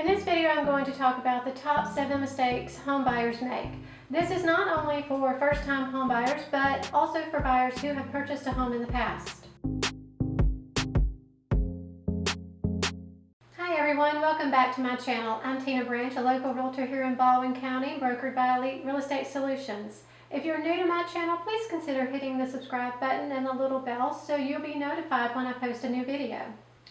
In this video, I'm going to talk about the top 7 mistakes home buyers make. This is not only for first-time home buyers, but also for buyers who have purchased a home in the past. Hi everyone, welcome back to my channel. I'm Tina Branch, a local realtor here in Baldwin County, brokered by Elite Real Estate Solutions. If you're new to my channel, please consider hitting the subscribe button and the little bell so you'll be notified when I post a new video.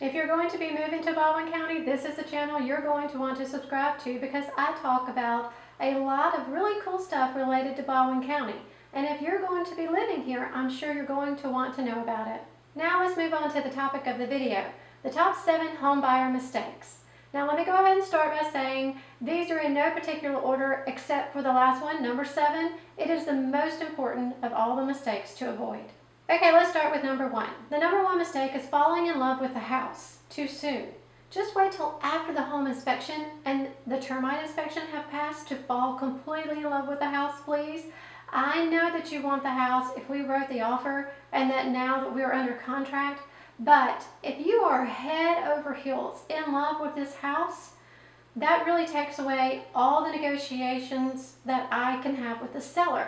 If you're going to be moving to Baldwin County, this is the channel you're going to want to subscribe to because I talk about a lot of really cool stuff related to Baldwin County. And if you're going to be living here, I'm sure you're going to want to know about it. Now let's move on to the topic of the video, the top 7 home buyer mistakes. Now let me go ahead and start by saying these are in no particular order except for the last one, number 7. It is the most important of all the mistakes to avoid. Okay, let's start with number 1. The number 1 mistake is falling in love with the house too soon. Just wait till after the home inspection and the termite inspection have passed to fall completely in love with the house, please. I know that you want the house if we wrote the offer and that now that we're under contract, but if you are head over heels in love with this house, that really takes away all the negotiations that I can have with the seller.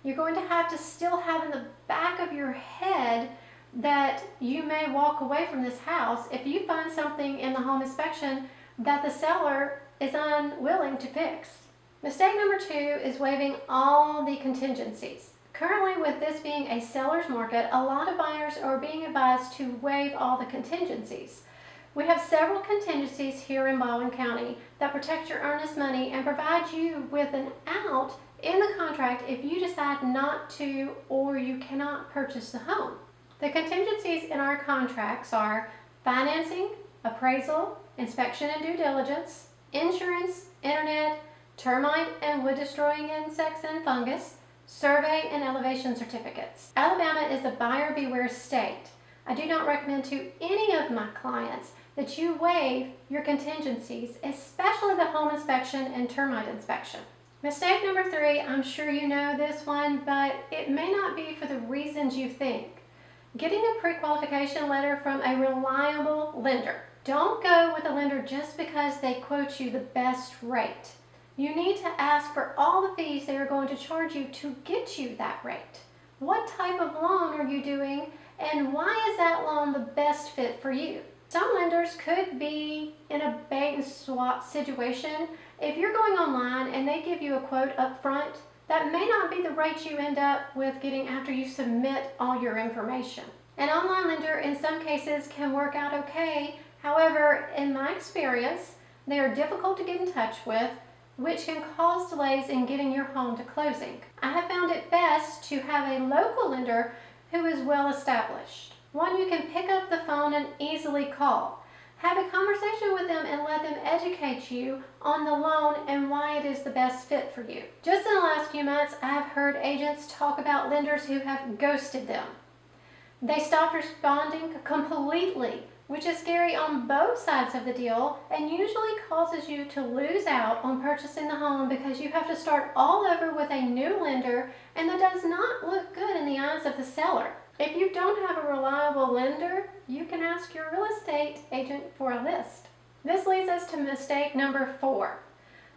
You're going to have to still have in the back of your head that you may walk away from this house if you find something in the home inspection that the seller is unwilling to fix. Mistake number 2 is waiving all the contingencies. Currently, with this being a seller's market, a lot of buyers are being advised to waive all the contingencies. We have several contingencies here in Baldwin County that protect your earnest money and provide you with an out in the contract if you decide not to or you cannot purchase the home. The contingencies in our contracts are financing, appraisal, inspection and due diligence, insurance, internet, termite and wood destroying insects and fungus, survey and elevation certificates. Alabama is a buyer beware state. I do not recommend to any of my clients that you waive your contingencies, especially the home inspection and termite inspection. Mistake number 3, I'm sure you know this one, but it may not be for the reasons you think. Getting a pre-qualification letter from a reliable lender. Don't go with a lender just because they quote you the best rate. You need to ask for all the fees they are going to charge you to get you that rate. What type of loan are you doing, and why is that loan the best fit for you? Some lenders could be in a bait and swap situation. If you're going online and they give you a quote up front, that may not be the rate you end up with getting after you submit all your information. An online lender in some cases can work out okay. However, in my experience, they are difficult to get in touch with, which can cause delays in getting your home to closing. I have found it best to have a local lender who is well established. One you can pick up the phone and easily call. Have a conversation with them and let them educate you on the loan and why it is the best fit for you. Just in the last few months, I have heard agents talk about lenders who have ghosted them. They stopped responding completely, which is scary on both sides of the deal and usually causes you to lose out on purchasing the home because you have to start all over with a new lender, and that does not look good in the eyes of the seller. If you don't have a reliable lender, you can ask your real estate agent for a list. This leads us to mistake number 4.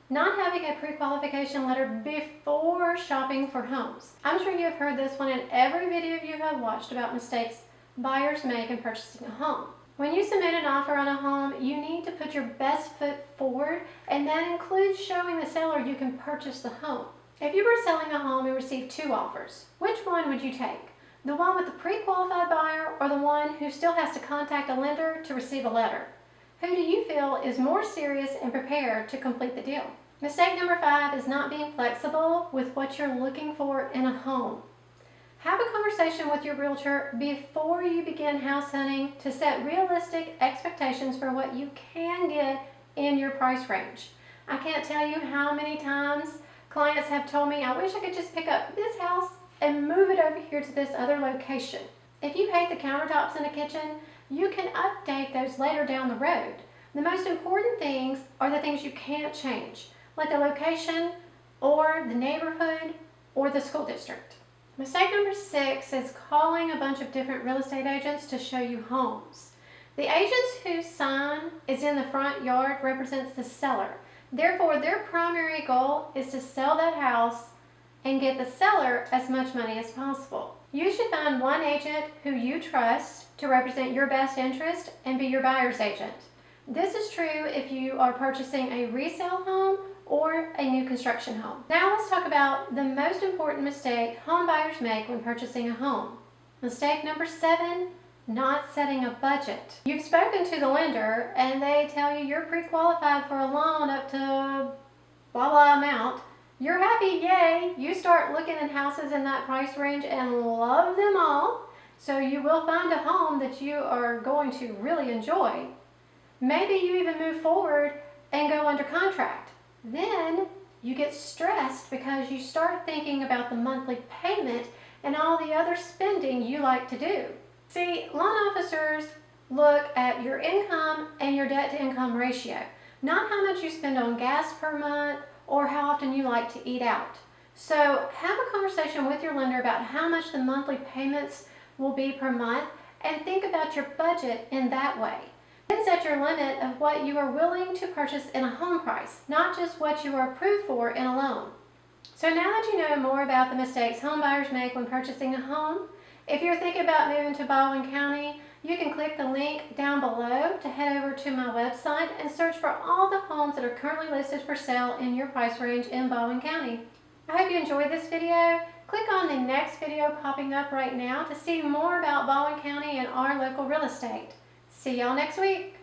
Not having a pre-qualification letter before shopping for homes. I'm sure you have heard this one in every video you have watched about mistakes buyers make in purchasing a home. When you submit an offer on a home, you need to put your best foot forward, and that includes showing the seller you can purchase the home. If you were selling a home and received 2 offers, which one would you take? The one with the pre-qualified buyer or the one who still has to contact a lender to receive a letter? Who do you feel is more serious and prepared to complete the deal? Mistake number 5 is not being flexible with what you're looking for in a home. Have a conversation with your realtor before you begin house hunting to set realistic expectations for what you can get in your price range. I can't tell you how many times clients have told me, I wish I could just pick up this house and move it over here to this other location. If you hate the countertops in the kitchen, you can update those later down the road. The most important things are the things you can't change, like the location or the neighborhood or the school district. Mistake number 6 is calling a bunch of different real estate agents to show you homes. The agent's whose sign is in the front yard represents the seller. Therefore, their primary goal is to sell that house and get the seller as much money as possible. You should find one agent who you trust to represent your best interest and be your buyer's agent. This is true if you are purchasing a resale home or a new construction home. Now let's talk about the most important mistake home buyers make when purchasing a home. Mistake number 7, not setting a budget. You've spoken to the lender and they tell you you're pre-qualified for a loan up to blah blah amount. You're happy, yay! You start looking at houses in that price range and love them all. So you will find a home that you are going to really enjoy. Maybe you even move forward and go under contract. Then you get stressed because you start thinking about the monthly payment and all the other spending you like to do. See, loan officers look at your income and your debt to income ratio, not how much you spend on gas per month or how often you like to eat out. So have a conversation with your lender about how much the monthly payments will be per month and think about your budget in that way. Then set your limit of what you are willing to purchase in a home price, not just what you are approved for in a loan. So now that you know more about the mistakes home buyers make when purchasing a home, if you're thinking about moving to Baldwin County, you can click the link down below to head over to my website and search for all the homes that are currently listed for sale in your price range in Baldwin County. I hope you enjoyed this video. Click on the next video popping up right now to see more about Baldwin County and our local real estate. See y'all next week.